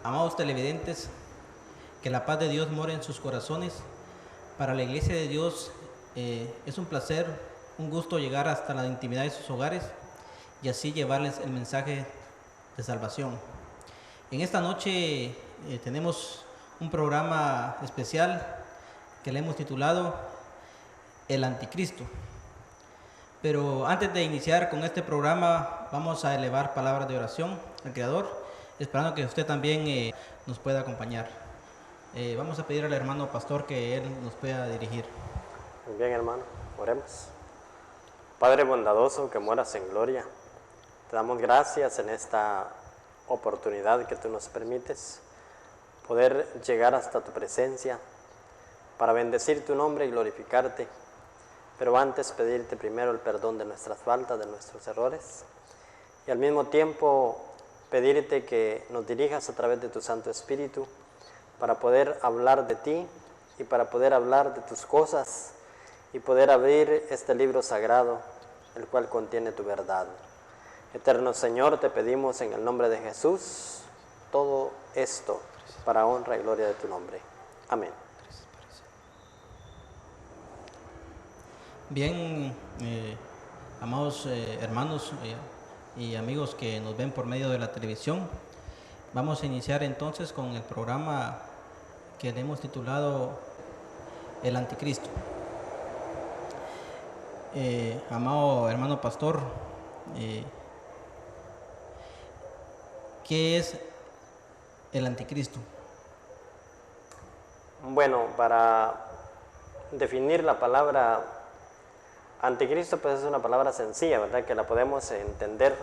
Amados televidentes, que la paz de Dios more en sus corazones. Para la Iglesia de Dios es un placer, un gusto llegar hasta la intimidad de sus hogares y así llevarles el mensaje de salvación. En esta noche tenemos un programa especial que le hemos titulado El Anticristo. Pero antes de iniciar con este programa, vamos a elevar palabras de oración al Creador, esperando que usted también nos pueda acompañar. Vamos a pedir al hermano pastor que él nos pueda dirigir. Muy bien, hermano, oremos. Padre bondadoso que moras en gloria, te damos gracias en esta oportunidad que tú nos permites, poder llegar hasta tu presencia para bendecir tu nombre y glorificarte, pero antes pedirte primero el perdón de nuestras faltas, de nuestros errores, y al mismo tiempo pedirte que nos dirijas a través de tu Santo Espíritu para poder hablar de ti y para poder hablar de tus cosas y poder abrir este libro sagrado, el cual contiene tu verdad. Eterno Señor, te pedimos en el nombre de Jesús todo esto para honra y gloria de tu nombre. Amén. Bien, amados hermanos y amigos que nos ven por medio de la televisión, vamos a iniciar entonces con el programa que le hemos titulado El Anticristo. Amado hermano pastor, ¿qué es el Anticristo? Bueno, para definir la palabra Anticristo, pues es una palabra sencilla, ¿verdad? Que la podemos entender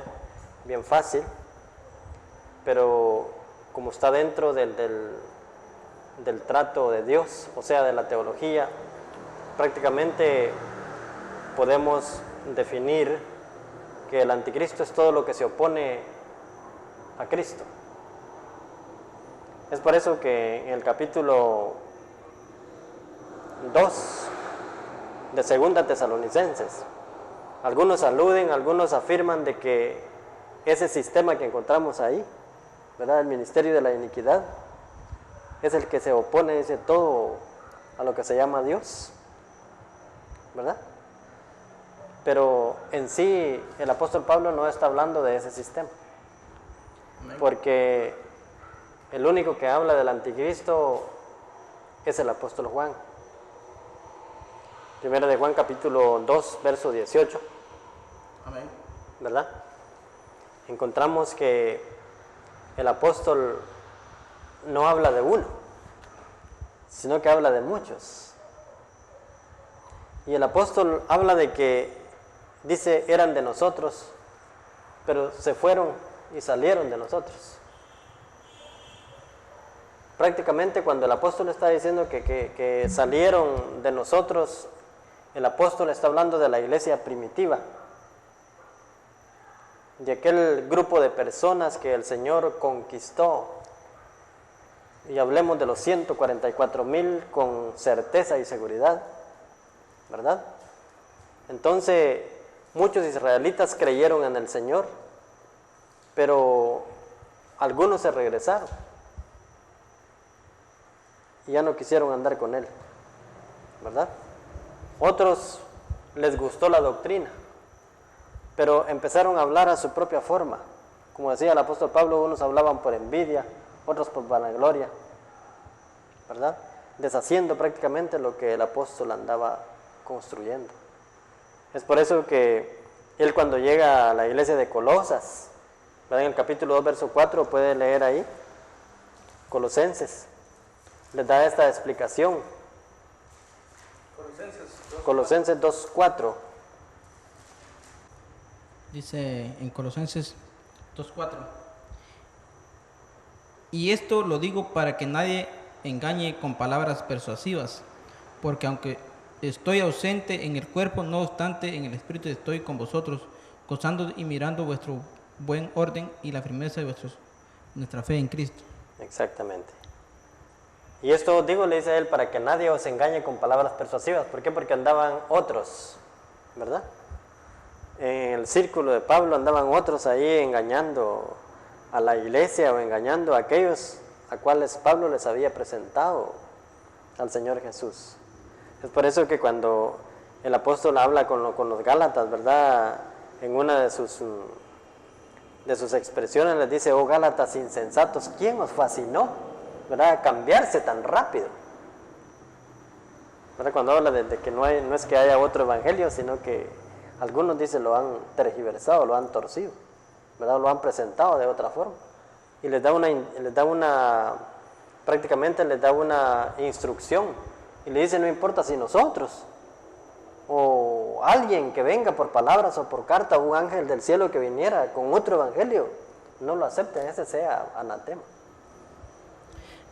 bien fácil, pero como está dentro del trato de Dios, o sea, de la teología, prácticamente podemos definir que el anticristo es todo lo que se opone a Cristo. Es por eso que en el capítulo 2 de Segunda Tesalonicenses, algunos aluden, algunos afirman de que ese sistema que encontramos ahí, ¿verdad? El ministerio de la iniquidad, es el que se opone, dice, todo a lo que se llama Dios, ¿verdad? Pero en sí el apóstol Pablo no está hablando de ese sistema, porque el único que habla del anticristo es el apóstol Juan. Primera de Juan capítulo 2, verso 18. Amén. ¿Verdad? Encontramos que el apóstol no habla de uno, sino que habla de muchos. Y el apóstol habla de que, dice, eran de nosotros, pero se fueron y salieron de nosotros. Prácticamente cuando el apóstol está diciendo que salieron de nosotros, el apóstol está hablando de la iglesia primitiva, de aquel grupo de personas que el Señor conquistó. Y hablemos de los 144,000 con certeza y seguridad, ¿verdad? Entonces, muchos israelitas creyeron en el Señor, pero algunos se regresaron y ya no quisieron andar con Él, ¿verdad? Otros les gustó la doctrina, pero empezaron a hablar a su propia forma. Como decía el apóstol Pablo, unos hablaban por envidia, otros por vanagloria, ¿verdad? Deshaciendo prácticamente lo que el apóstol andaba construyendo. Es por eso que él, cuando llega a la iglesia de Colosas, ¿verdad? En el capítulo 2, verso 4, puede leer ahí, Colosenses, les da esta explicación. Colosenses 2, 4. Dice en Colosenses 2:4: y esto lo digo para que nadie engañe con palabras persuasivas, porque aunque estoy ausente en el cuerpo, no obstante en el espíritu estoy con vosotros, gozando y mirando vuestro buen orden y la firmeza de nuestra fe en Cristo. Exactamente. Y esto digo, le dice él, para que nadie os engañe con palabras persuasivas. ¿Por qué? Porque andaban otros, ¿verdad? En el círculo de Pablo andaban otros ahí engañando a la iglesia o engañando a aquellos a cuales Pablo les había presentado al Señor Jesús. Es por eso que cuando el apóstol habla con los Gálatas, ¿verdad? En una de sus expresiones les dice: oh Gálatas insensatos, ¿quién os fascinó, ¿verdad?, a cambiarse tan rápido? ¿Verdad? Cuando habla de que no es que haya otro evangelio, sino que algunos dicen lo han tergiversado, lo han torcido, ¿verdad? Lo han presentado de otra forma. Y prácticamente les da una instrucción. Y le dice: no importa si nosotros o alguien que venga por palabras o por carta, o un ángel del cielo que viniera con otro evangelio, no lo acepten, ese sea anatema.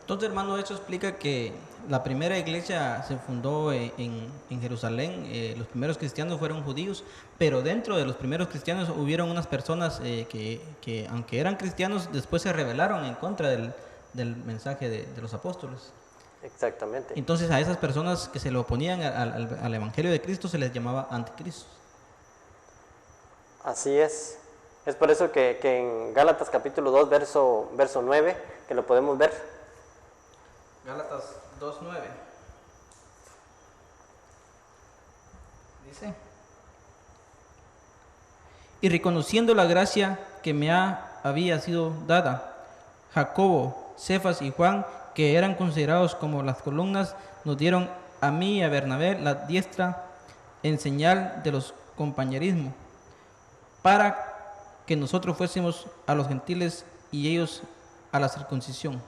Entonces, hermano, eso explica que la primera iglesia se fundó en Jerusalén. Los primeros cristianos fueron judíos, pero dentro de los primeros cristianos hubieron unas personas que aunque eran cristianos, después se rebelaron en contra del mensaje de los apóstoles. Exactamente. Entonces, a esas personas que se le oponían al evangelio de Cristo se les llamaba anticristos. Así es. Es por eso que en Gálatas capítulo 2, verso 9, que lo podemos ver. Gálatas 2:9 dice: y reconociendo la gracia que me había sido dada, Jacobo, Cefas y Juan, que eran considerados como las columnas, nos dieron a mí y a Bernabé la diestra en señal de los compañerismos, para que nosotros fuésemos a los gentiles y ellos a la circuncisión.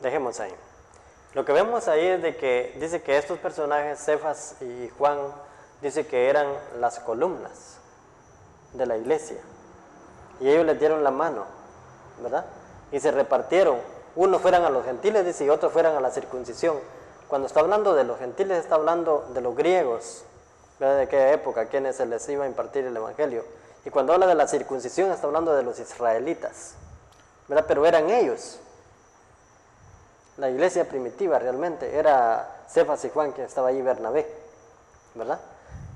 Dejemos ahí. Lo que vemos ahí es de que dice que estos personajes, Cefas y Juan, dice que eran las columnas de la iglesia. Y ellos les dieron la mano, ¿verdad? Y se repartieron. Unos fueran a los gentiles, dice, y otros fueran a la circuncisión. Cuando está hablando de los gentiles, está hablando de los griegos, ¿verdad? De aquella época, a quienes se les iba a impartir el evangelio. Y cuando habla de la circuncisión, está hablando de los israelitas, ¿verdad? Pero eran ellos. La iglesia primitiva realmente era Cefas y Juan, que estaba ahí Bernabé, ¿verdad?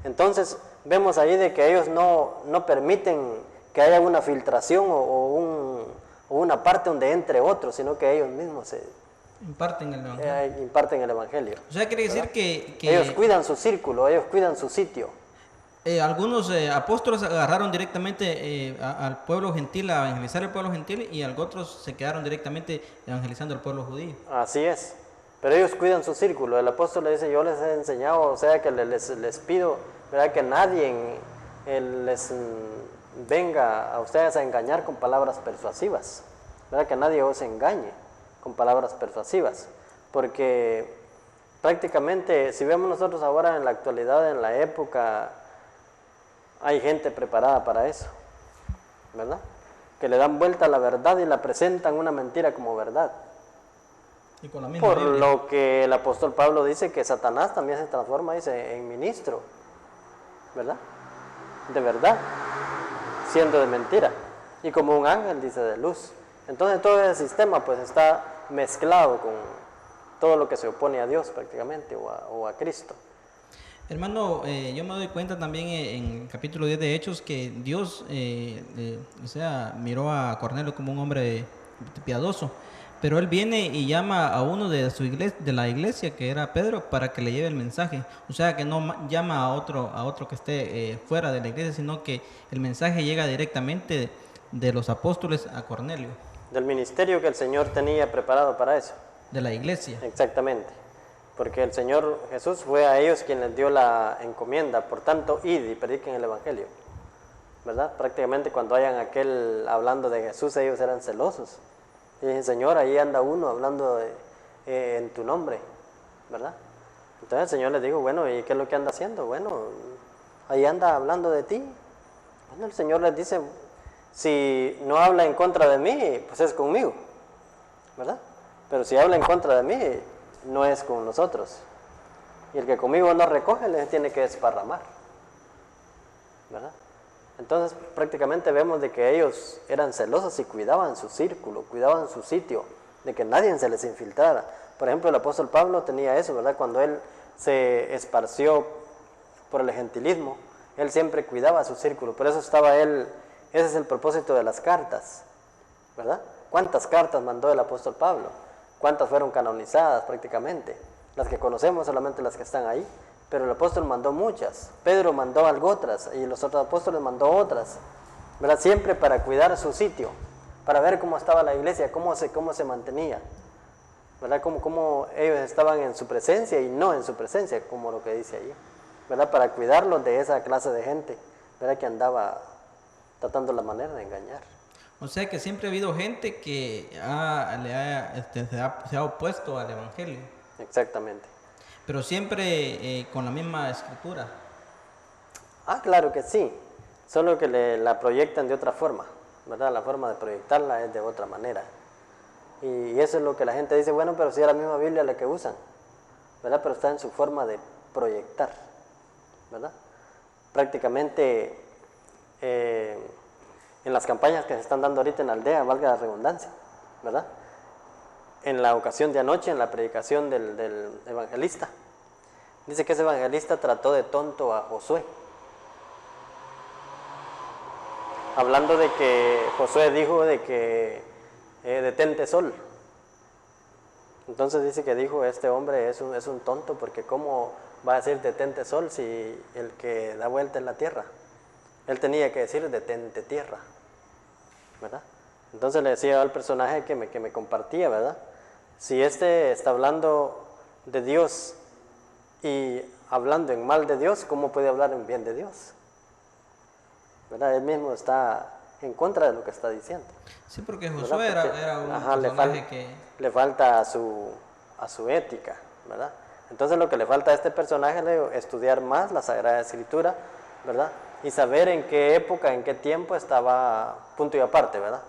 Entonces vemos ahí de que ellos no permiten que haya una filtración o una parte donde entre otros, sino que ellos mismos imparten el evangelio. O sea, quiere decir que ellos cuidan su círculo, ellos cuidan su sitio. Algunos apóstoles agarraron directamente al pueblo gentil, a evangelizar el pueblo gentil, y otros se quedaron directamente evangelizando al pueblo judío. Así es, pero ellos cuidan su círculo. El apóstol le dice: yo les he enseñado, o sea que les pido, ¿verdad?, que nadie les venga a ustedes a engañar con palabras persuasivas, ¿verdad?, que nadie os engañe con palabras persuasivas, porque prácticamente si vemos nosotros ahora en la actualidad, en la época, hay gente preparada para eso, ¿verdad?, que le dan vuelta a la verdad y la presentan una mentira como verdad. Y con la misma Por Biblia. lo que el apóstol Pablo dice que Satanás también se transforma, dice, en ministro, ¿verdad?, de verdad, siendo de mentira, y como un ángel, dice, de luz. Entonces todo ese sistema pues está mezclado con todo lo que se opone a Dios prácticamente, o a Cristo. Hermano, yo me doy cuenta también en el capítulo 10 de Hechos que Dios miró a Cornelio como un hombre piadoso, pero él viene y llama a uno de su iglesia, de la iglesia, que era Pedro, para que le lleve el mensaje. O sea, que no llama a otro que esté fuera de la iglesia, sino que el mensaje llega directamente de los apóstoles a Cornelio. Del ministerio que el Señor tenía preparado para eso. De la iglesia. Exactamente. Porque el Señor Jesús fue a ellos quien les dio la encomienda. Por tanto, id y prediquen el evangelio, ¿verdad? Prácticamente cuando hayan aquel hablando de Jesús, ellos eran celosos. Y dicen: Señor, ahí anda uno hablando en tu nombre, ¿verdad? Entonces el Señor les dijo: bueno, ¿y qué es lo que anda haciendo? Bueno, ahí anda hablando de ti. Bueno, el Señor les dice: si no habla en contra de mí, pues es conmigo, ¿verdad? Pero si habla en contra de mí, no es con nosotros. Y el que conmigo no recoge, les tiene que desparramar, ¿verdad? Entonces prácticamente vemos de que ellos eran celosos y cuidaban su círculo, cuidaban su sitio, de que nadie se les infiltrara. Por ejemplo, el apóstol Pablo tenía eso, ¿verdad? Cuando él se esparció por el gentilismo, él siempre cuidaba su círculo. Por eso estaba él, ese es el propósito de las cartas, ¿verdad? ¿Cuántas cartas mandó el apóstol Pablo? ¿Cuántas fueron canonizadas prácticamente? Las que conocemos solamente las que están ahí, pero el apóstol mandó muchas. Pedro mandó algo otras y los otros apóstoles mandó otras, ¿verdad? Siempre para cuidar su sitio, para ver cómo estaba la iglesia, cómo se mantenía, ¿verdad? Cómo ellos estaban en su presencia y no en su presencia, como lo que dice ahí, ¿verdad? Para cuidarlos de esa clase de gente, ¿verdad? Que andaba tratando la manera de engañar. O sea que siempre ha habido gente que se ha opuesto al Evangelio. Exactamente. Pero siempre con la misma escritura. Ah, claro que sí, solo que la proyectan de otra forma, ¿verdad? La forma de proyectarla es de otra manera. Y eso es lo que la gente dice, bueno, pero si es la misma Biblia la que usan, ¿verdad? Pero está en su forma de proyectar, ¿verdad? Prácticamente en las campañas que se están dando ahorita en la aldea, valga la redundancia, ¿verdad? En la ocasión de anoche, en la predicación del evangelista, dice que ese evangelista trató de tonto a Josué, hablando de que Josué dijo de que detente sol. Entonces dice que dijo, este hombre es un tonto, porque cómo va a decir detente sol si el que da vuelta en la tierra. Él tenía que decir detente tierra, ¿verdad? Entonces le decía al personaje que me compartía, ¿verdad? Si este está hablando de Dios y hablando en mal de Dios, ¿cómo puede hablar en bien de Dios? ¿Verdad? Él mismo está en contra de lo que está diciendo. Sí, porque Josué era un personaje que... Le falta a su ética, ¿verdad? Entonces lo que le falta a este personaje es estudiar más la Sagrada Escritura, ¿verdad? Y saber en qué época, en qué tiempo estaba, punto y aparte, ¿verdad?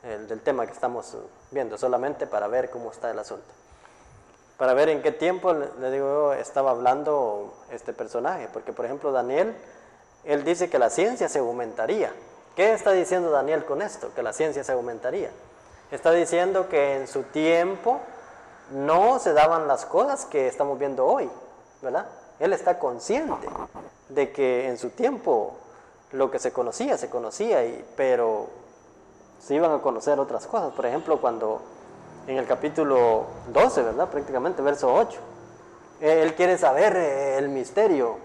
Del tema que estamos viendo, solamente para ver cómo está el asunto. Para ver en qué tiempo, le digo yo, estaba hablando este personaje, porque por ejemplo Daniel, él dice que la ciencia se aumentaría. ¿Qué está diciendo Daniel con esto? Que la ciencia se aumentaría. Está diciendo que en su tiempo no se daban las cosas que estamos viendo hoy, ¿verdad? Él está consciente de que en su tiempo lo que se conocía, pero se iban a conocer otras cosas. Por ejemplo, cuando en el capítulo 12, ¿verdad? Prácticamente, verso 8, él quiere saber el misterio.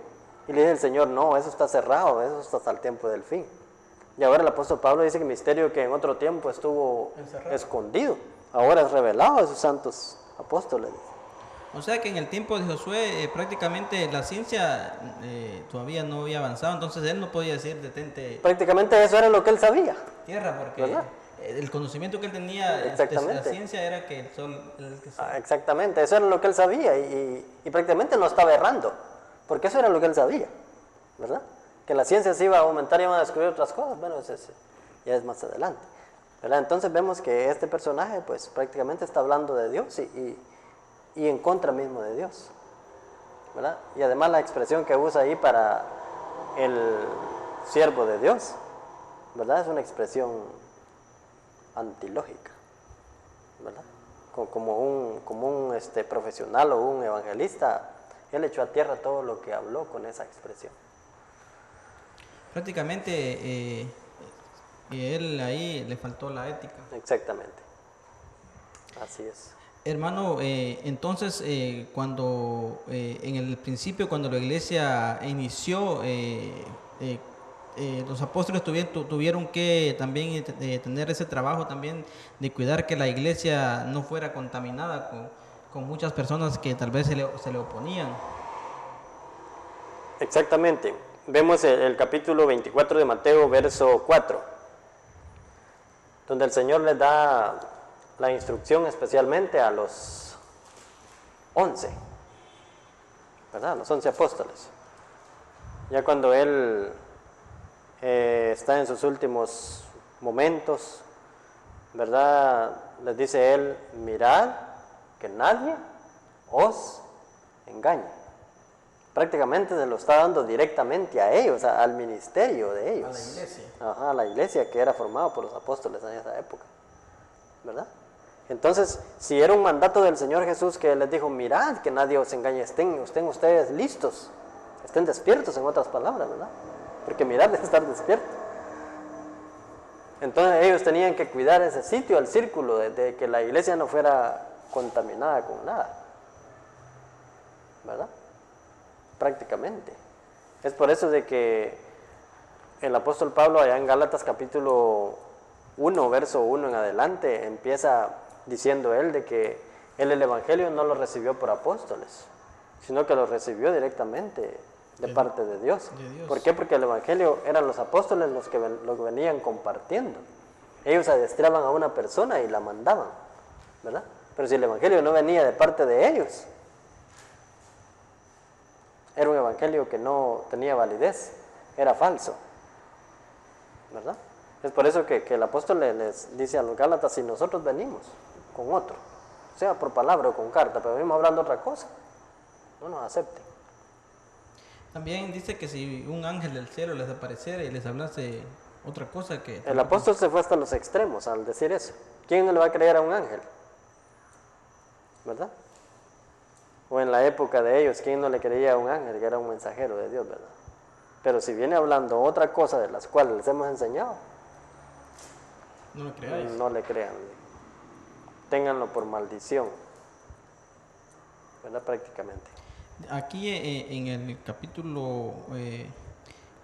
Y le dice el Señor, no, eso está cerrado, eso está hasta el tiempo del fin. Y ahora el apóstol Pablo dice que el misterio que en otro tiempo estuvo escondido, ahora es revelado a sus santos apóstoles. O sea que en el tiempo de Josué prácticamente la ciencia todavía no había avanzado, entonces él no podía decir detente. Prácticamente eso era lo que él sabía. Tierra, porque ¿verdad? El conocimiento que él tenía de la ciencia era que el sol era el que se... Exactamente, eso era lo que él sabía y prácticamente no estaba errando, porque eso era lo que él sabía, ¿verdad? Que la ciencia se iba a aumentar y iban a descubrir otras cosas, bueno, ya es más adelante, ¿verdad? Entonces vemos que este personaje pues prácticamente está hablando de Dios y en contra mismo de Dios, ¿verdad? Y además la expresión que usa ahí para el siervo de Dios, ¿verdad? Es una expresión antilógica, ¿verdad? Como un profesional o un evangelista, él echó a tierra todo lo que habló con esa expresión. Prácticamente él ahí le faltó la ética. Exactamente, así es. Hermano, entonces cuando en el principio, cuando la iglesia inició, los apóstoles tuvieron que también tener ese trabajo también de cuidar que la iglesia no fuera contaminada con muchas personas que tal vez se le oponían. Exactamente. Vemos el capítulo 24 de Mateo, verso 4, donde el Señor les da la instrucción especialmente a los 11, ¿verdad? Los 11 apóstoles. Ya cuando Él está en sus últimos momentos, ¿verdad? Les dice Él, mirad que nadie os engañe. Prácticamente se lo está dando directamente a ellos, al ministerio de ellos. A la iglesia. Ajá, a la iglesia que era formada por los apóstoles en esa época, ¿verdad? Entonces, si era un mandato del Señor Jesús que les dijo, mirad que nadie os engañe, estén ustedes listos, estén despiertos en otras palabras, ¿verdad? Porque mirar es estar despierto. Entonces ellos tenían que cuidar ese sitio, el círculo, de que la iglesia no fuera contaminada con nada, ¿verdad? Prácticamente. Es por eso de que el apóstol Pablo allá en Gálatas capítulo 1, verso 1 en adelante, empieza diciendo él de que él el evangelio no lo recibió por apóstoles, sino que lo recibió directamente de parte de Dios. ¿Por qué? Porque el evangelio eran los apóstoles los que lo venían compartiendo. Ellos adiestraban a una persona y la mandaban, ¿verdad? Pero si el evangelio no venía de parte de ellos, era un evangelio que no tenía validez, era falso, ¿verdad? Es por eso que el apóstol les dice a los Gálatas: si nosotros venimos con otro, sea por palabra o con carta, pero venimos hablando otra cosa, no nos acepten. También dice que si un ángel del cielo les apareciera y les hablase otra cosa que... El apóstol se fue hasta los extremos al decir eso. ¿Quién no le va a creer a un ángel? ¿Verdad? O en la época de ellos, ¿quién no le creía a un ángel que era un mensajero de Dios, verdad? Pero si viene hablando otra cosa de las cuales les hemos enseñado, no lo creáis. No le crean. Ténganlo por maldición, ¿verdad? Prácticamente. Aquí en el capítulo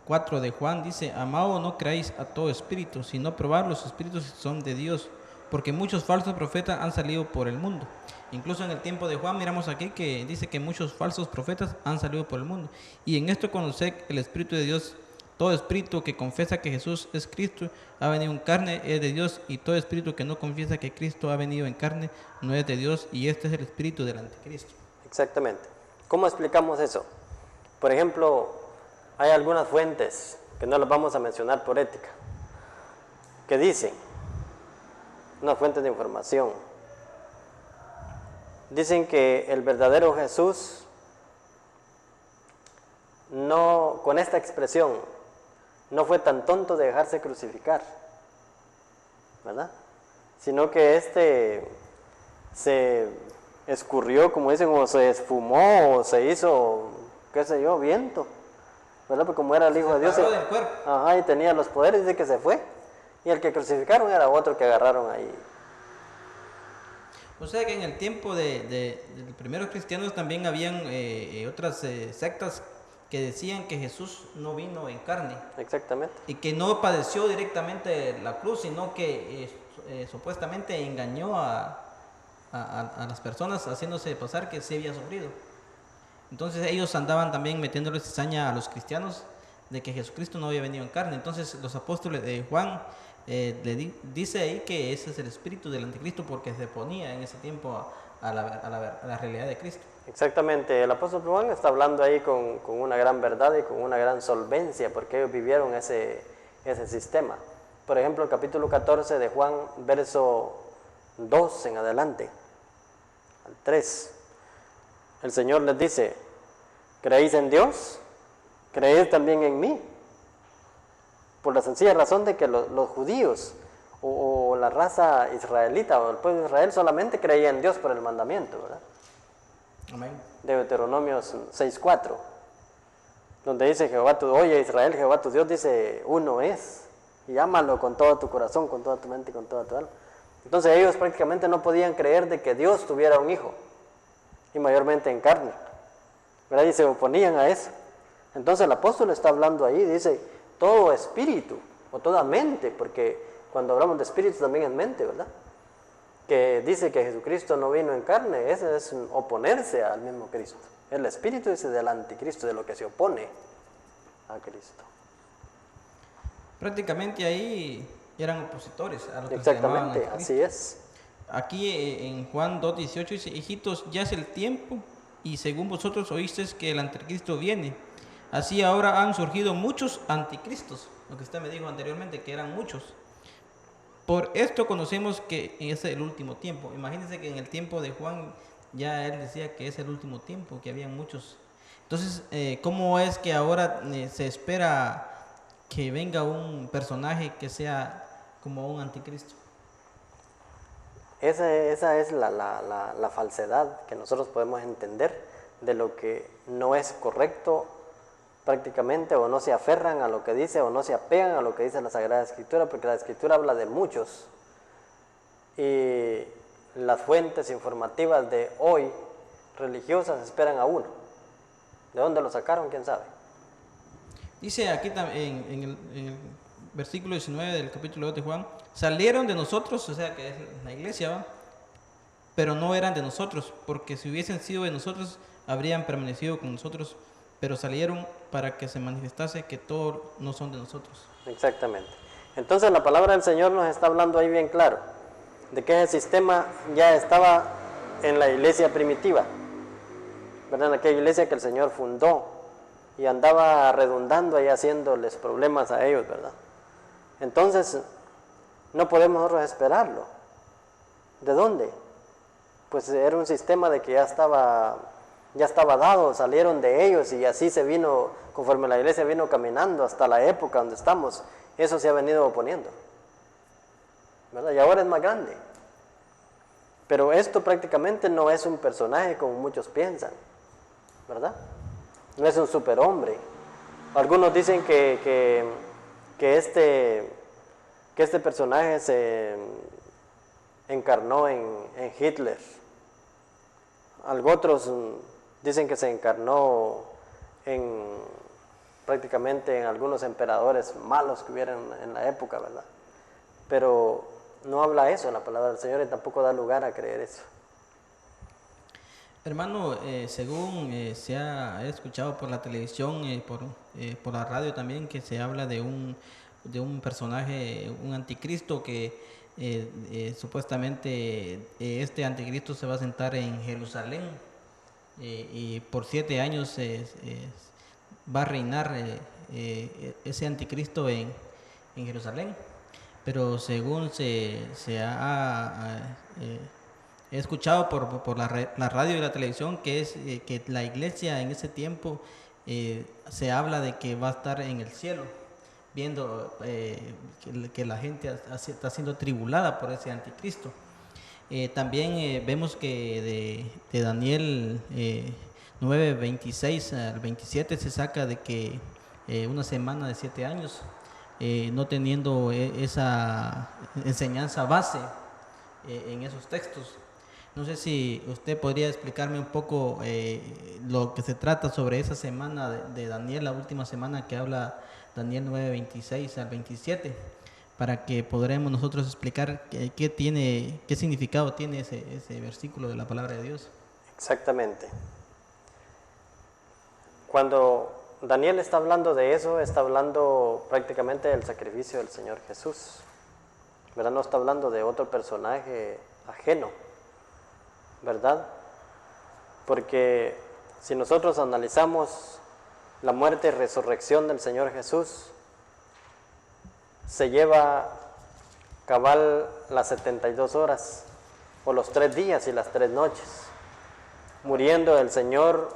4 de Juan dice: amado, no creáis a todo espíritu, sino probad los espíritus si son de Dios, porque muchos falsos profetas han salido por el mundo. Incluso en el tiempo de Juan miramos aquí que dice que muchos falsos profetas han salido por el mundo. Y en esto conoced el Espíritu de Dios. Todo espíritu que confiesa que Jesús es Cristo, ha venido en carne, es de Dios, y todo espíritu que no confiesa que Cristo ha venido en carne, no es de Dios, y este es el espíritu del anticristo. Exactamente. ¿Cómo explicamos eso? Por ejemplo, hay algunas fuentes, que no las vamos a mencionar por ética, que dicen, unas fuentes de información, dicen que el verdadero Jesús, no, con esta expresión, no fue tan tonto de dejarse crucificar, ¿verdad? Sino que se escurrió, como dicen, o se esfumó, o se hizo, qué sé yo, viento, ¿verdad? Porque como era el Hijo de Dios, del cuerpo. Ajá, y tenía los poderes, dice que se fue, y el que crucificaron era otro que agarraron ahí. O sea que en el tiempo de los primeros cristianos también habían otras sectas que decían que Jesús no vino en carne. Exactamente. Y que no padeció directamente la cruz, sino que supuestamente engañó a las personas haciéndose pasar que sí había sufrido. Entonces ellos andaban también metiéndole cizaña a los cristianos de que Jesucristo no había venido en carne. Entonces los apóstoles de Juan dice ahí que ese es el espíritu del anticristo, porque se ponía en ese tiempo a la realidad de Cristo. Exactamente, el apóstol Juan está hablando ahí con una gran verdad y con una gran solvencia, porque ellos vivieron ese sistema. Por ejemplo, el capítulo 14 de Juan, verso 2 en adelante, al 3, el Señor les dice: ¿creéis en Dios? ¿Creéis también en mí? Por la sencilla razón de que los judíos o la raza israelita o el pueblo de Israel solamente creía en Dios por el mandamiento, ¿verdad? Amén. De Deuteronomio 6:4, donde dice Jehová oye Israel, Jehová tu Dios dice uno es, y ámalo con todo tu corazón, con toda tu mente y con toda tu alma. Entonces ellos prácticamente no podían creer de que Dios tuviera un hijo, y mayormente en carne, ¿verdad? Y se oponían a eso. Entonces el apóstol está hablando ahí, dice todo espíritu o toda mente, porque cuando hablamos de espíritu también es mente, ¿verdad? Que dice que Jesucristo no vino en carne, ese es oponerse al mismo Cristo. El espíritu dice del anticristo, de lo que se opone a Cristo. Prácticamente ahí eran opositores a lo que Exactamente, se llamaban anticristo. así es. Aquí en Juan 2:18 dice: hijitos, ya es el tiempo, y según vosotros oísteis que el anticristo viene. Así ahora han surgido muchos anticristos, lo que usted me dijo anteriormente, que eran muchos. Por esto conocemos que es el último tiempo. Imagínense que en el tiempo de Juan ya él decía que es el último tiempo, que había muchos. Entonces, ¿cómo es que ahora se espera que venga un personaje que sea como un anticristo? Esa es la falsedad que nosotros podemos entender de lo que no es correcto prácticamente, o no se aferran a lo que dice, o no se apegan a lo que dice la Sagrada Escritura, porque la Escritura habla de muchos, y las fuentes informativas de hoy, religiosas, esperan a uno. ¿De dónde lo sacaron? ¿Quién sabe? Dice aquí en el versículo 19 del capítulo 2 de Juan, salieron de nosotros, o sea que es la iglesia, ¿va? Pero no eran de nosotros, porque si hubiesen sido de nosotros, habrían permanecido con nosotros, pero salieron para que se manifestase que todos no son de nosotros. Exactamente. Entonces la palabra del Señor nos está hablando ahí bien claro, de que ese sistema ya estaba en la iglesia primitiva, ¿verdad? En aquella iglesia que el Señor fundó y andaba redundando ahí haciéndoles problemas a ellos, ¿verdad? Entonces, no podemos nosotros esperarlo. ¿De dónde? Pues era un sistema de que ya estaba dado, salieron de ellos y así se vino, conforme la iglesia vino caminando hasta la época donde estamos, eso se ha venido oponiendo, ¿verdad? Y ahora es más grande. Pero esto prácticamente no es un personaje como muchos piensan, ¿verdad? No es un superhombre. Algunos dicen que este personaje se encarnó en Hitler. Otros dicen que se encarnó prácticamente en algunos emperadores malos que hubieran en la época, ¿verdad? Pero no habla eso la palabra del Señor y tampoco da lugar a creer eso. Hermano, según se ha escuchado por la televisión, por la radio también, que se habla de un personaje, un anticristo que supuestamente este anticristo se va a sentar en Jerusalén y por 7 años va a reinar ese anticristo en Jerusalén. Pero según he escuchado por la radio y la televisión que la iglesia en ese tiempo se habla de que va a estar en el cielo, viendo que la gente está siendo tribulada por ese anticristo. También vemos que de Daniel 9, 26 al 27 se saca de que una semana de 7 años, no teniendo esa enseñanza base en esos textos. No sé si usted podría explicarme un poco lo que se trata sobre esa semana de Daniel, la última semana que habla Daniel 9, 26 al 27, para que podremos nosotros explicar qué significado tiene ese versículo de la palabra de Dios. Exactamente. Cuando Daniel está hablando de eso, está hablando prácticamente del sacrificio del Señor Jesús, ¿verdad? No está hablando de otro personaje ajeno, ¿verdad? Porque si nosotros analizamos la muerte y resurrección del Señor Jesús, se lleva cabal las 72 horas, o los 3 días y las 3 noches, muriendo el Señor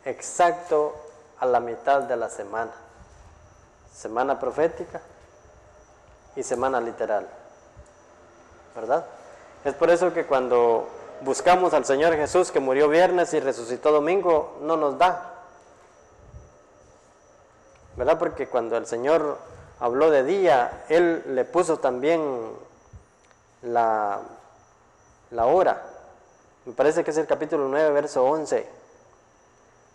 exacto a la mitad de la semana profética y semana literal, ¿verdad? Es por eso que cuando buscamos al Señor Jesús que murió viernes y resucitó domingo, no nos da, ¿verdad? Porque cuando el Señor habló de día, Él le puso también la hora. Me parece que es el capítulo 9, verso 11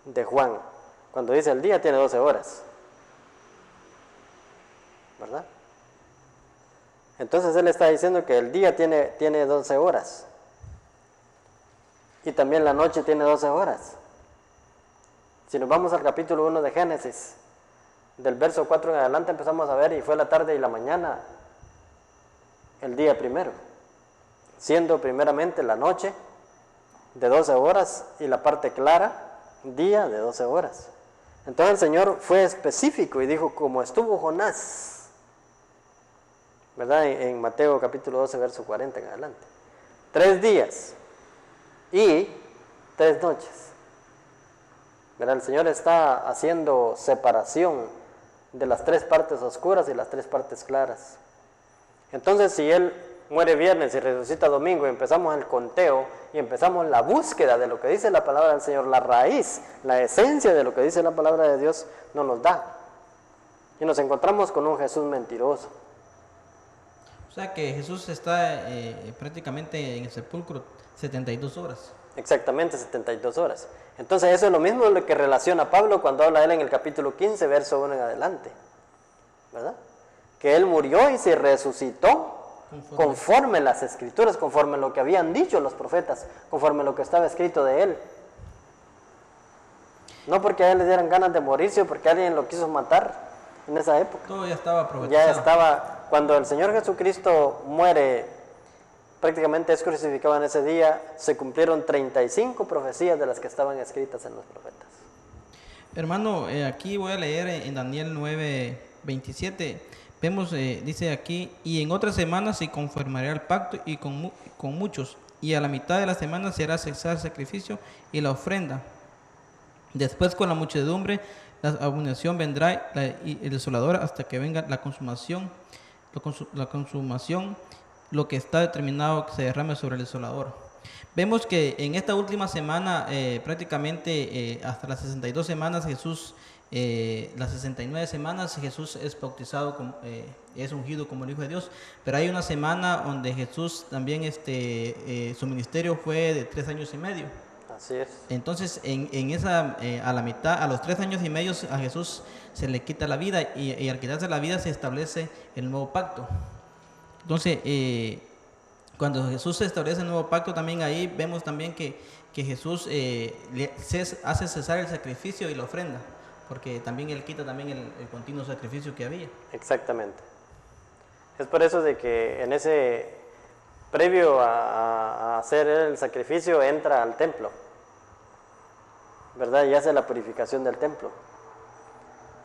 de Juan, cuando dice el día tiene 12 horas, ¿verdad? Entonces Él está diciendo que el día tiene 12 horas y también la noche tiene 12 horas. Si nos vamos al capítulo 1 de Génesis, del verso 4 en adelante empezamos a ver, y fue la tarde y la mañana el día primero, siendo primeramente la noche de 12 horas y la parte clara día de 12 horas. Entonces el Señor fue específico y dijo, como estuvo Jonás, ¿verdad? En Mateo capítulo 12, verso 40 en adelante, 3 días y 3 noches, ¿verdad? El Señor está haciendo separación de las 3 partes oscuras y las 3 partes claras. Entonces, si Él muere viernes y resucita domingo, y empezamos el conteo y empezamos la búsqueda de lo que dice la palabra del Señor, la raíz, la esencia de lo que dice la palabra de Dios, no nos da. Y nos encontramos con un Jesús mentiroso. O sea que Jesús está prácticamente en el sepulcro 72 horas. Exactamente, 72 horas. Entonces eso es lo mismo lo que relaciona Pablo cuando habla él en el capítulo 15, verso 1 en adelante, ¿verdad? Que él murió y se resucitó conforme las escrituras, conforme lo que habían dicho los profetas, conforme lo que estaba escrito de él. No porque a él le dieran ganas de morirse o porque alguien lo quiso matar en esa época. Todo ya estaba profetizado. Ya estaba, cuando el Señor Jesucristo muere, prácticamente es crucificado en ese día, se cumplieron 35 profecías de las que estaban escritas en los profetas. Hermano, aquí voy a leer en Daniel 9:27. Vemos, dice aquí, y en otras semanas se confirmará el pacto y con muchos, y a la mitad de la semana se hará cesar el sacrificio y la ofrenda. Después con la muchedumbre la abominación vendrá y el desolador hasta que venga la consumación, lo que está determinado que se derrame sobre el desolador. Vemos que en esta última semana, prácticamente hasta las 62 semanas, Jesús, las 69 semanas, Jesús es bautizado, es ungido como el Hijo de Dios, pero hay una semana donde Jesús también, su ministerio fue de 3 años y medio. Así es. Entonces, en esa, a la mitad, a los 3 años y medio, a Jesús se le quita la vida y al quitarse la vida se establece el nuevo pacto. Entonces, cuando Jesús se establece el nuevo pacto, también ahí vemos también que Jesús hace cesar el sacrificio y la ofrenda, porque también Él quita también el continuo sacrificio que había. Exactamente. Es por eso de que en ese, previo a hacer el sacrificio, entra al templo, ¿verdad? Y hace la purificación del templo.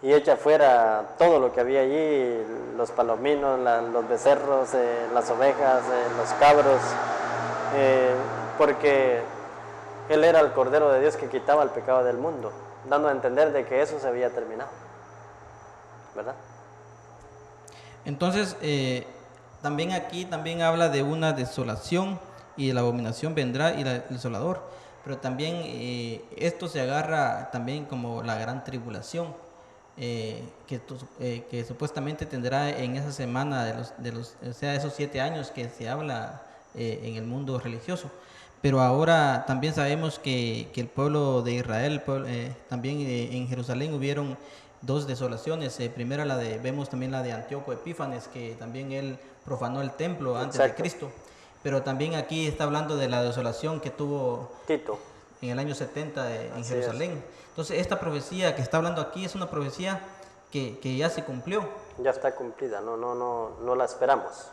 Y echa fuera todo lo que había allí, los palominos, los becerros, las ovejas, los cabros, porque Él era el Cordero de Dios que quitaba el pecado del mundo, dando a entender de que eso se había terminado, ¿verdad? Entonces, también aquí también habla de una desolación y la abominación vendrá y el desolador, pero también esto se agarra también como la gran tribulación. Que supuestamente tendrá en esa semana o sea, esos 7 años que se habla en el mundo religioso. Pero ahora también sabemos que el pueblo de Israel, también en Jerusalén hubieron 2 desolaciones. Primero vemos también la de Antíoco Epífanes, que también él profanó el templo antes de Cristo. Pero también aquí está hablando de la desolación que tuvo Tito en el año 70 en Jerusalén. Entonces esta profecía que está hablando aquí es una profecía que ya se cumplió. Ya está cumplida, no la esperamos.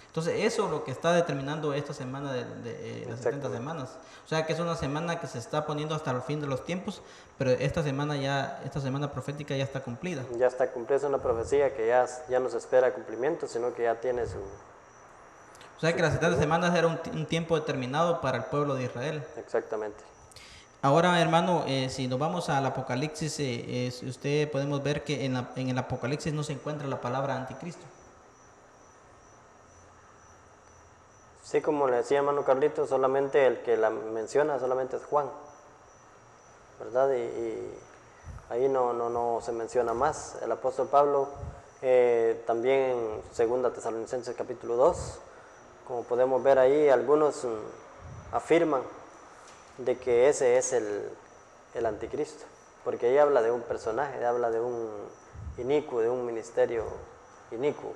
Entonces eso es lo que está determinando esta semana de las 70 semanas. O sea que es una semana que se está poniendo hasta el fin de los tiempos, pero esta semana profética ya está cumplida. Ya está cumplida, es una profecía que ya no se espera cumplimiento, sino que ya tiene su... O sea que las 70 semanas era un tiempo determinado para el pueblo de Israel. Exactamente. Ahora, hermano, si nos vamos al Apocalipsis, usted podemos ver que en el Apocalipsis no se encuentra la palabra anticristo. Sí, como le decía hermano Carlito, solamente el que la menciona solamente es Juan, ¿verdad? Y ahí no se menciona más. El apóstol Pablo, también en 2 Tesalonicenses capítulo 2, como podemos ver ahí, algunos afirman de que ese es el anticristo, porque ahí habla de un personaje, habla de un inicuo, de un ministerio inicuo,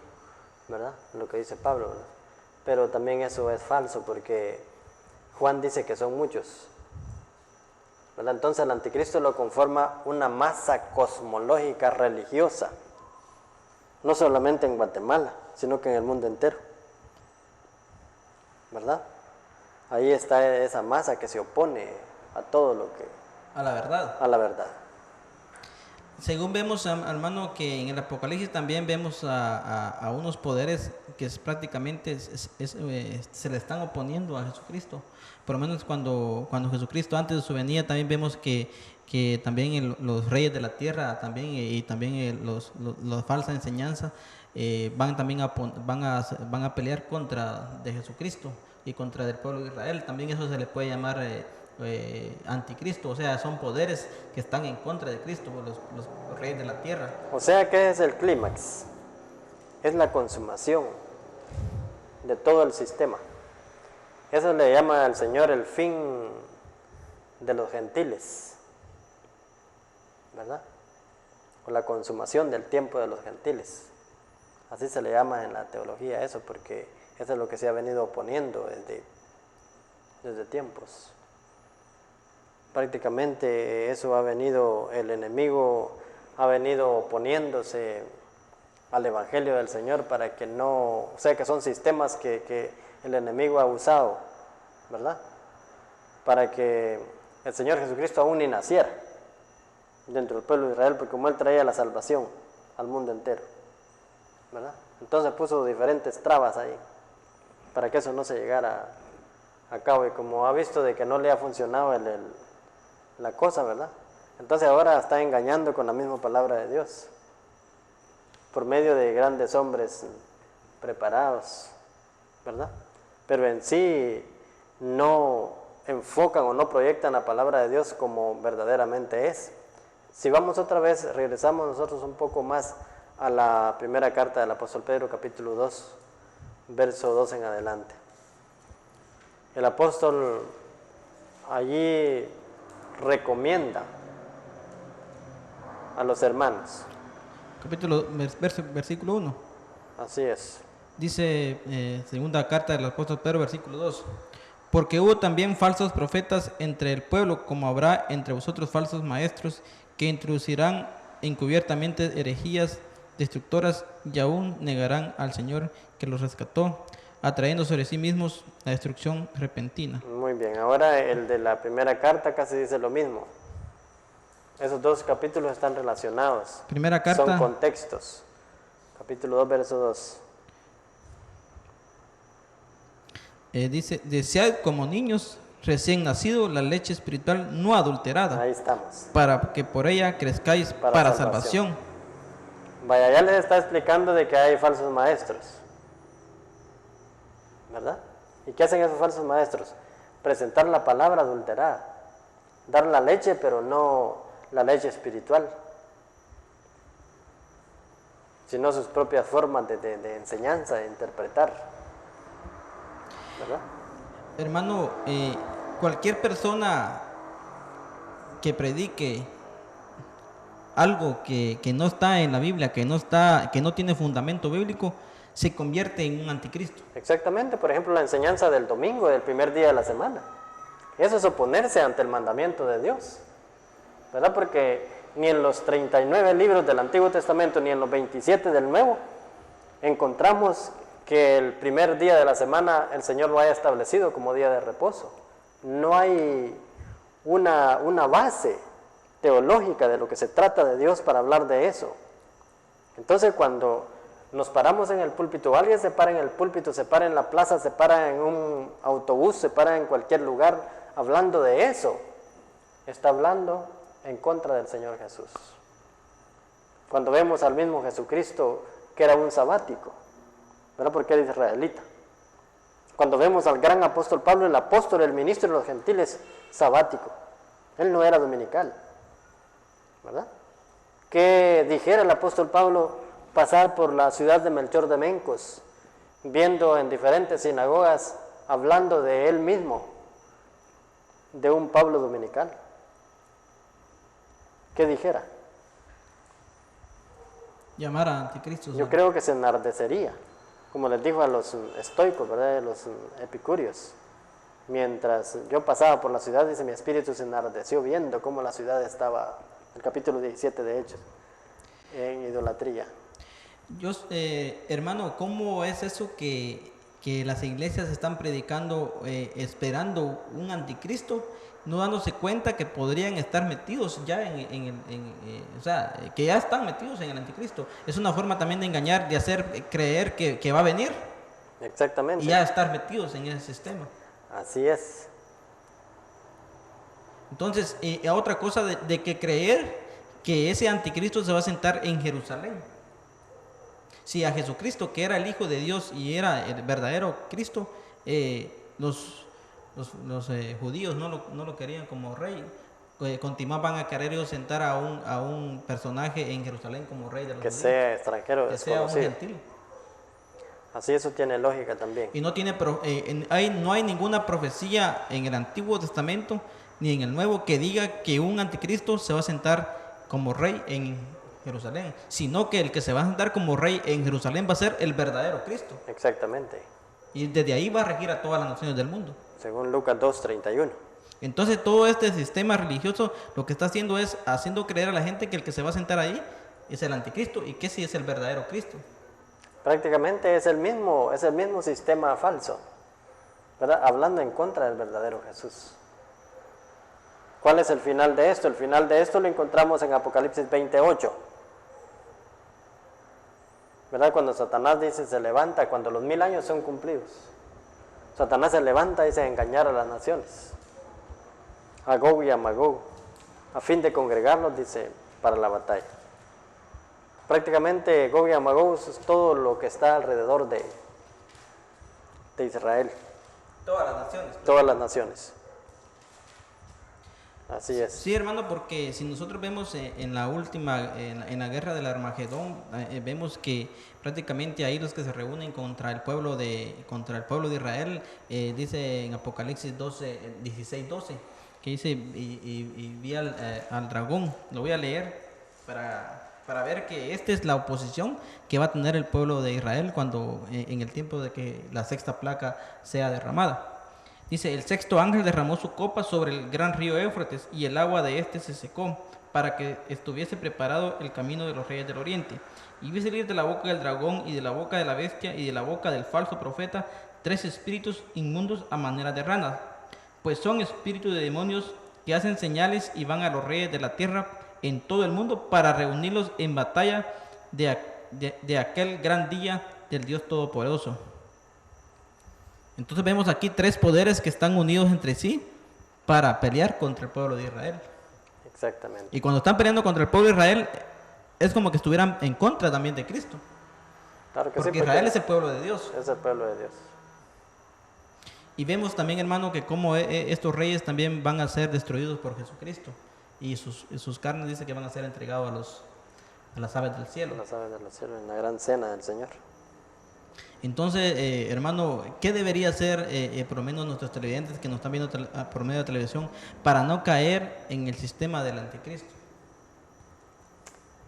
¿verdad? Lo que dice Pablo, ¿verdad? Pero también eso es falso, porque Juan dice que son muchos, ¿verdad? Entonces el anticristo lo conforma una masa cosmológica religiosa, no solamente en Guatemala, sino que en el mundo entero, ¿verdad? Ahí está esa masa que se opone a todo lo que... A la verdad. A la verdad. Según vemos, hermano, que en el Apocalipsis también vemos a unos poderes que prácticamente se le están oponiendo a Jesucristo. Por lo menos cuando Jesucristo, antes de su venida, también vemos que también los reyes de la tierra también y también la falsa enseñanza van también van a pelear contra de Jesucristo y contra del pueblo de Israel. También eso se le puede llamar anticristo, o sea, son poderes que están en contra de Cristo, los reyes de la tierra. O sea, ¿qué es el clímax? Es la consumación de todo el sistema. Eso le llama al Señor el fin de los gentiles, ¿verdad? O la consumación del tiempo de los gentiles. Así se le llama en la teología eso, porque eso es lo que se ha venido oponiendo desde tiempos. Prácticamente eso ha venido, el enemigo ha venido oponiéndose al Evangelio del Señor para que no, o sea que son sistemas que el enemigo ha usado, ¿verdad? Para que el Señor Jesucristo aún ni naciera dentro del pueblo de Israel, porque como Él traía la salvación al mundo entero, ¿verdad? Entonces puso diferentes trabas ahí para que eso no se llegara a cabo, y como ha visto de que no le ha funcionado la cosa, ¿verdad? Entonces ahora está engañando con la misma palabra de Dios por medio de grandes hombres preparados, ¿verdad? Pero en sí no enfocan o no proyectan la palabra de Dios como verdaderamente es. Si vamos otra vez, regresamos nosotros un poco más a la primera carta del apóstol Pedro, capítulo 2, verso 2 en adelante. El apóstol allí recomienda a los hermanos. Capítulo, versículo 1. Así es. Dice, segunda carta del apóstol Pedro, versículo 2. Porque hubo también falsos profetas entre el pueblo, como habrá entre vosotros falsos maestros, que introducirán encubiertamente herejías destructoras y aún negarán al Señor que los rescató, atrayendo sobre sí mismos la destrucción repentina. Muy bien, ahora el de la primera carta casi dice lo mismo. Esos dos capítulos están relacionados. Primera carta. Son contextos. Capítulo 2, verso 2. Dice, desead como niños recién nacidos la leche espiritual no adulterada. Ahí estamos. Para que por ella crezcáis para salvación. Vaya, ya les está explicando de que hay falsos maestros, ¿verdad? ¿Y qué hacen esos falsos maestros? Presentar la palabra adulterada, dar la leche, pero no la leche espiritual, sino sus propias formas de enseñanza, de interpretar, ¿verdad? Hermano, cualquier persona que predique algo que no está en la Biblia, que no tiene fundamento bíblico, se convierte en un anticristo. Exactamente, por ejemplo, la enseñanza del domingo, del primer día de la semana. Eso es oponerse ante el mandamiento de Dios, ¿verdad? Porque ni en los 39 libros del Antiguo Testamento, ni en los 27 del Nuevo, encontramos que el primer día de la semana el Señor lo haya establecido como día de reposo. No hay una base teológica de lo que se trata de Dios para hablar de eso. Entonces, cuando nos paramos en el púlpito, alguien se para en el púlpito, se para en la plaza, se para en un autobús, se para en cualquier lugar hablando de eso, está hablando en contra del Señor Jesús. Cuando vemos al mismo Jesucristo que era un sabático, ¿verdad? Porque era israelita. Cuando vemos al gran apóstol Pablo, el apóstol, el ministro de los gentiles, sabático. Él no era dominical, ¿verdad? ¿Qué dijera el apóstol Pablo pasar por la ciudad de Melchor de Mencos, viendo en diferentes sinagogas, hablando de él mismo, de un Pablo dominical? ¿Qué dijera? Llamar a anticristos. Yo creo que se enardecería, como les dijo a los estoicos, ¿verdad? A los epicúreos. Mientras yo pasaba por la ciudad, dice, mi espíritu se enardeció viendo cómo la ciudad estaba, el capítulo 17 de Hechos, en idolatría. Hermano, ¿cómo es eso que las iglesias están predicando esperando un anticristo, no dándose cuenta que podrían estar metidos ya o sea, que ya están metidos en el anticristo? Es una forma también de engañar, de hacer creer que va a venir. Exactamente. Y ya estar metidos en ese sistema. Así es. Entonces, otra cosa de que creer que ese anticristo se va a sentar en Jerusalén. Si a Jesucristo, que era el Hijo de Dios y era el verdadero Cristo, los judíos no lo querían como rey, continuaban a querer ellos sentar a un personaje en Jerusalén como rey de los Que judíos, sea extranjero, que sea un desconocido. gentil. Así eso tiene lógica también. Y no hay ninguna profecía en el Antiguo Testamento ni en el Nuevo que diga que un anticristo se va a sentar como rey en Jerusalén, sino que el que se va a sentar como rey en Jerusalén va a ser el verdadero Cristo. Exactamente. Y desde ahí va a regir a todas las naciones del mundo. Según Lucas 2:31. Entonces todo este sistema religioso lo que está haciendo es haciendo creer a la gente que el que se va a sentar ahí es el anticristo y que sí es el verdadero Cristo. Prácticamente es el mismo sistema falso, ¿verdad? Hablando en contra del verdadero Jesús. ¿Cuál es el final de esto? El final de esto lo encontramos en Apocalipsis 28. ¿Verdad? Cuando Satanás dice se levanta, cuando los 1000 años son cumplidos. Satanás se levanta y dice engañar a las naciones, a Gog y a Magog, a fin de congregarlos, dice, para la batalla. Prácticamente Gog y Magog es todo lo que está alrededor de Israel. Todas las naciones. Todas las naciones. Así es. Sí, hermano, porque si nosotros vemos en la última, en la guerra del Armagedón, vemos que prácticamente ahí los que se reúnen contra el pueblo de Israel, dice en Apocalipsis 16:12, que dice, y vi al dragón. Lo voy a leer para ver que esta es la oposición que va a tener el pueblo de Israel cuando en el tiempo de que la sexta plaga sea derramada. Dice, el sexto ángel derramó su copa sobre el gran río Éufrates y el agua de este se secó para que estuviese preparado el camino de los reyes del oriente. Y vi salir de la boca del dragón y de la boca de la bestia y de la boca del falso profeta 3 espíritus inmundos a manera de ranas, pues son espíritus de demonios que hacen señales y van a los reyes de la tierra en todo el mundo para reunirlos en batalla de aquel gran día del Dios Todopoderoso. Entonces vemos aquí 3 poderes que están unidos entre sí para pelear contra el pueblo de Israel. Exactamente. Y cuando están peleando contra el pueblo de Israel, es como que estuvieran en contra también de Cristo. Claro que porque sí, Israel es el pueblo de Dios. Es el pueblo de Dios. Y vemos también, hermano, que como estos reyes también van a ser destruidos por Jesucristo. Y sus carnes dice que van a ser entregados a las aves del cielo. Las aves del cielo en la gran cena del Señor. Entonces, hermano, ¿qué debería hacer por lo menos nuestros televidentes que nos están viendo por medio de televisión para no caer en el sistema del anticristo?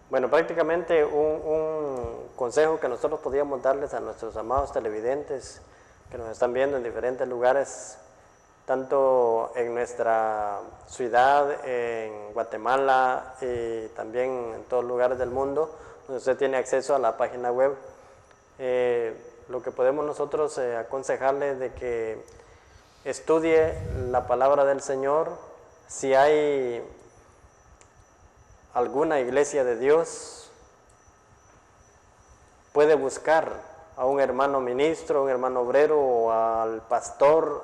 Bueno, prácticamente un consejo que nosotros podríamos darles a nuestros amados televidentes que nos están viendo en diferentes lugares, tanto en nuestra ciudad, en Guatemala y también en todos lugares del mundo, donde usted tiene acceso a la página web. Lo que podemos nosotros aconsejarle de que estudie la palabra del Señor. Si hay alguna iglesia de Dios, puede buscar a un hermano ministro, un hermano obrero o al pastor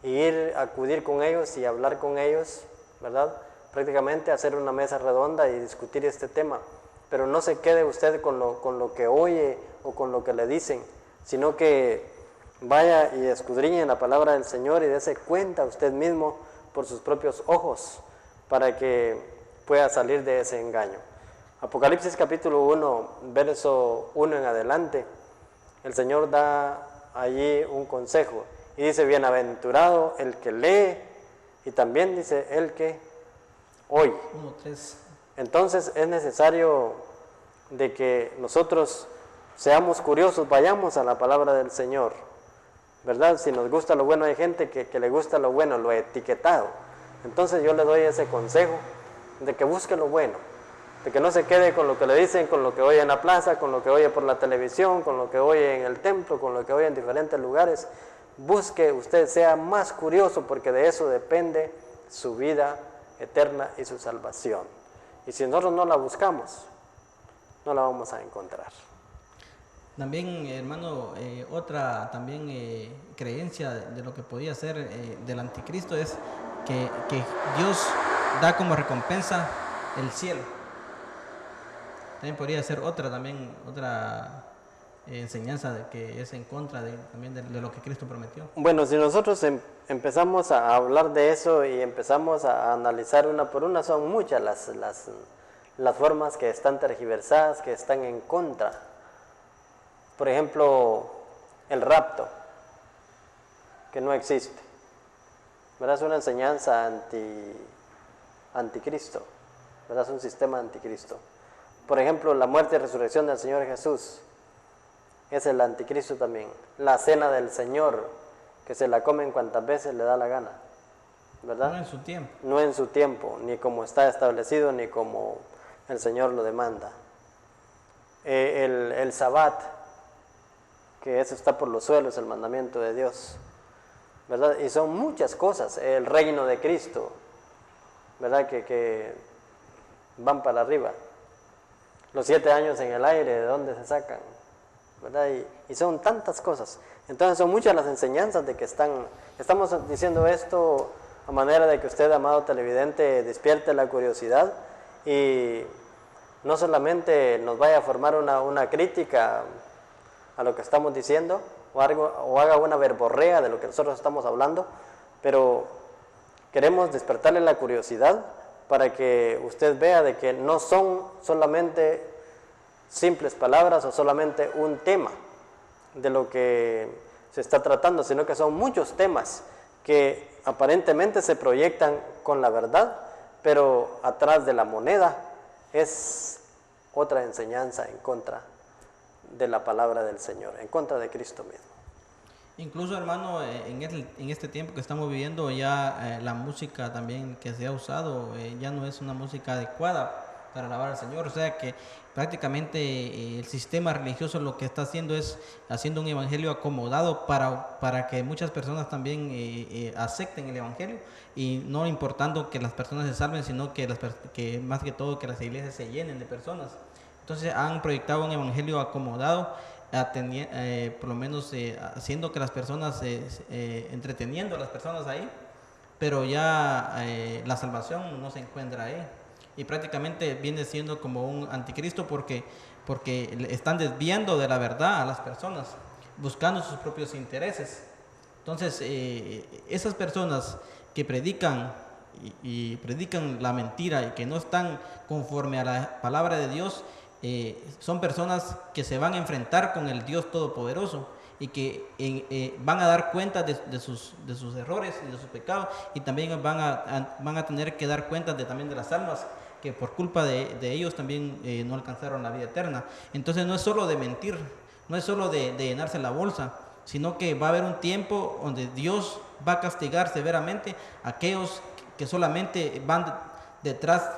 e acudir con ellos y hablar con ellos, ¿verdad? Prácticamente hacer una mesa redonda y discutir este tema. Pero no se quede usted con lo que oye o con lo que le dicen, sino que vaya y escudriñe la palabra del Señor y dése cuenta usted mismo por sus propios ojos para que pueda salir de ese engaño. Apocalipsis capítulo 1, verso 1 en adelante, el Señor da allí un consejo y dice, bienaventurado el que lee y también dice el que oye. 1:3. Entonces es necesario de que nosotros seamos curiosos, vayamos a la palabra del Señor, ¿verdad? Si nos gusta lo bueno, hay gente que le gusta lo bueno, lo etiquetado. Entonces yo le doy ese consejo de que busque lo bueno, de que no se quede con lo que le dicen, con lo que oye en la plaza, con lo que oye por la televisión, con lo que oye en el templo, con lo que oye en diferentes lugares. Busque usted, sea más curioso, porque de eso depende su vida eterna y su salvación. Y si nosotros no la buscamos, no la vamos a encontrar. También, hermano, otra también creencia de lo que podía ser del anticristo es que Dios da como recompensa el cielo. También podría ser otra enseñanza que es en contra también de lo que Cristo prometió. Bueno, si nosotros empezamos a hablar de eso y empezamos a analizar una por una, son muchas las formas que están tergiversadas, que están en contra. Por ejemplo, el rapto, que no existe, ¿verdad? Es una enseñanza anticristo, ¿verdad? Es un sistema anticristo. Por ejemplo, la muerte y resurrección del Señor Jesús es el anticristo también. La cena del Señor, que se la comen cuantas veces le da la gana, ¿verdad? No en su tiempo. No en su tiempo, ni como está establecido, ni como el Señor lo demanda. El Sabbat, que eso está por los suelos, el mandamiento de Dios, ¿verdad? Y son muchas cosas. El reino de Cristo, ¿verdad? Que van para arriba. Los 7 años en el aire, ¿de dónde se sacan? ¿Verdad? Y son tantas cosas. Entonces son muchas las enseñanzas de que estamos diciendo esto a manera de que usted, amado televidente, despierte la curiosidad y no solamente nos vaya a formar una crítica a lo que estamos diciendo o haga una verborrea de lo que nosotros estamos hablando, pero queremos despertarle la curiosidad para que usted vea de que no son solamente simples palabras o solamente un tema de lo que se está tratando, sino que son muchos temas que aparentemente se proyectan con la verdad, pero atrás de la moneda es otra enseñanza en contra de la palabra del Señor, en contra de Cristo mismo. Incluso, hermano, en este tiempo que estamos viviendo, ya la música también que se ha usado ya no es una música adecuada para alabar al Señor. O sea que prácticamente el sistema religioso lo que está haciendo es haciendo un evangelio acomodado para que muchas personas también acepten el evangelio, y no importando que las personas se salven, sino que más que todo que las iglesias se llenen de personas. Entonces han proyectado un evangelio acomodado, por lo menos haciendo que las personas, entreteniendo a las personas ahí, pero ya la salvación no se encuentra ahí. Y prácticamente viene siendo como un anticristo porque están desviando de la verdad a las personas, buscando sus propios intereses. Entonces, esas personas que predican y predican la mentira y que no están conforme a la palabra de Dios, son personas que se van a enfrentar con el Dios Todopoderoso y que van a dar cuenta de sus errores y de sus pecados, y también van a tener que dar cuenta también de las almas que por culpa de ellos también no alcanzaron la vida eterna. Entonces no es solo de mentir, no es solo de llenarse la bolsa, sino que va a haber un tiempo donde Dios va a castigar severamente a aquellos que solamente van detrás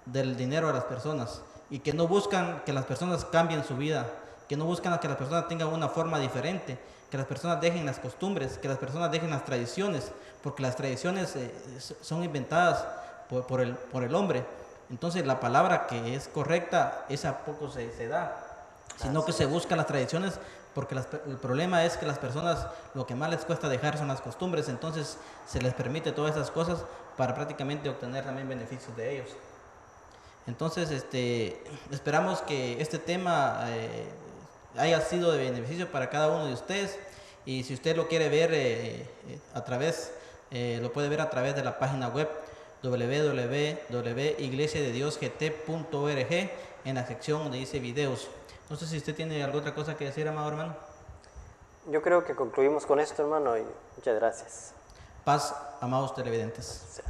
del dinero de las personas y que no buscan que las personas cambien su vida, que no buscan que las personas tengan una forma diferente, que las personas dejen las costumbres, que las personas dejen las tradiciones, porque las tradiciones son inventadas por el hombre. Entonces la palabra que es correcta, esa poco se da, sino que se buscan las tradiciones, porque el problema es que las personas lo que más les cuesta dejar son las costumbres, entonces se les permite todas esas cosas para prácticamente obtener también beneficios de ellos. Entonces esperamos que este tema haya sido de beneficio para cada uno de ustedes, y si usted lo quiere ver lo puede ver a través de la página web www.iglesiadediosgt.org, en la sección donde dice videos. No sé si usted tiene alguna otra cosa que decir, amado hermano. Yo creo que concluimos con esto, hermano, y muchas gracias. Paz, amados televidentes. O sea,